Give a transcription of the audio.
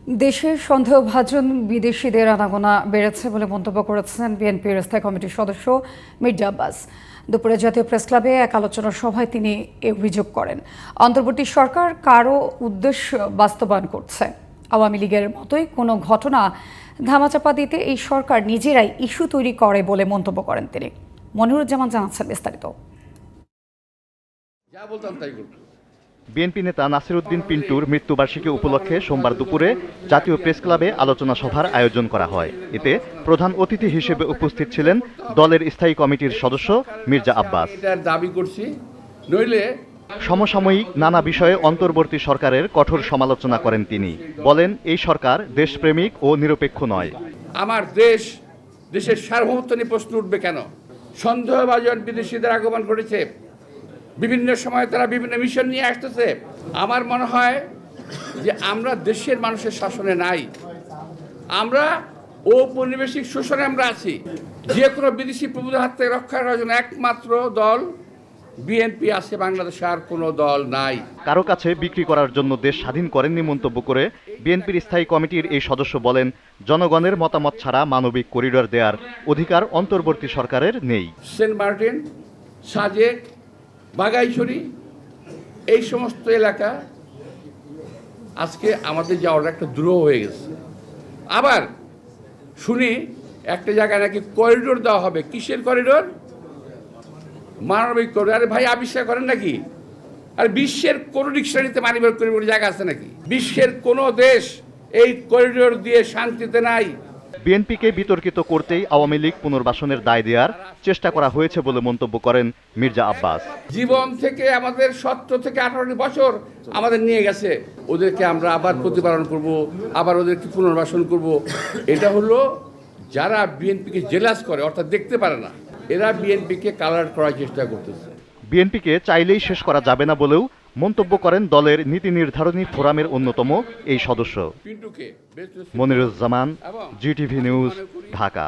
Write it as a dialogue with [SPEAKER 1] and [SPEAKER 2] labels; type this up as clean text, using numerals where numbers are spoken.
[SPEAKER 1] দেশের সন্দেহভাজন বিদেশিদের আনাগোনা বেড়েছে বলে মন্তব্য করেছেন বিএনপির স্থায়ী কমিটির সদস্য মির্জা আব্বাস। দুপুরে জাতীয় প্রেস ক্লাবে এক আলোচনা সভায় তিনি এ অভিযোগ করেন। অন্তর্বর্তী সরকার কারো উদ্দেশ্য বাস্তবায়ন করছে। আওয়ামী লীগের মতোই কোনো ঘটনা ধামাচাপা দিতে এই সরকার নিজেরাই ইস্যু তৈরি করে বলে মন্তব্য করেন তিনি। মনিরুজ্জামান জানাচ্ছেন বিস্তারিত।
[SPEAKER 2] বিএনপি নেতা নাসির উদ্দিন পিন্টুর মৃত্যুবার্ষিকী উপলক্ষে সোমবার দুপুরে জাতীয় প্রেস ক্লাবে আলোচনা সভার আয়োজন করা হয়। এতে প্রধান অতিথি হিসেবে উপস্থিত ছিলেন দলের স্থায়ী কমিটির সদস্য মির্জা আব্বাস। সমসাময়িক নানা বিষয়ে অন্তর্বর্তী সরকারের কঠোর সমালোচনা করেন তিনি। বলেন, এই সরকার দেশপ্রেমিক ও নিরপেক্ষ নয়।
[SPEAKER 3] আমার দেশের সার্বভৌমত্ব নিয়ে প্রশ্ন উঠবে কেন? সন্দেহভাজন বিদেশিদের আগমন করেছে, বিভিন্ন সময় তারা বিভিন্ন মিশন নিয়ে আসতেছে। আমার মনে হয় যে আমরা দেশের মানুষের শাসনে নাই, আমরা ঔপনিবেশিক শোষণে আমরা আছি। যে কোনো বিদেশি প্রভুদের হাত থেকে রক্ষা করার জন্য একমাত্র দল বিএনপি আছে, বাংলাদেশে আর কোনো দল নাই।
[SPEAKER 2] কারো কাছে বিক্রি করার জন্য দেশ স্বাধীন করেননি মন্তব্য করে বিএনপির স্থায়ী কমিটির এই সদস্য বলেন, জনগণের মতামত ছাড়া মানবিক করিডোর দেওয়ার অধিকার অন্তর্বর্তী সরকারের নেই।
[SPEAKER 3] সেন্ট মার্টিন, সাজেক, বাগাইছড়ি এই সমস্ত এলাকা আজকে আমাদের যাওয়ার একটা দ্রোহ হয়ে গেছে। আবার শুনি একটা জায়গায় নাকি করিডোর দেওয়া হবে। কিসের করিডোর? মানবিক করিডোর। আরে ভাই, আবিষ্কার করেন নাকি? আর বিশ্বের কোনো ডিকশনারিতে মানবিক করিডোর জায়গা আছে নাকি? বিশ্বের কোনো দেশ এই করিডোর দিয়ে শান্তিতে নাই।
[SPEAKER 2] বিএনপিকে বিতর্কিত করতেই আওয়ামী লীগ পুনর্বাসনের দায় দেওয়ার চেষ্টা করা হয়েছে বলে মন্তব্য করেন মির্জা আব্বাস।
[SPEAKER 3] জীবন থেকে আমাদের 17 থেকে 18 বছর আমাদের নিয়ে গেছে, ওদেরকে আমরা আবার প্রতিপালন করব, আবার ওদেরকে পুনর্বাসন করব। এটা হলো যারা বিএনপিকে জেলাস করে, অর্থাৎ দেখতে পারে না, এরা বিএনপিকে কালার করার চেষ্টা করতেছে।
[SPEAKER 2] বিএনপিকে চাইলেই শেষ করা যাবে না বলেও মন্তব্য করেন দলের নীতি নির্ধারণী ফোরামের অন্যতম এই সদস্য। Moniruzzaman, GTV news, Dhaka.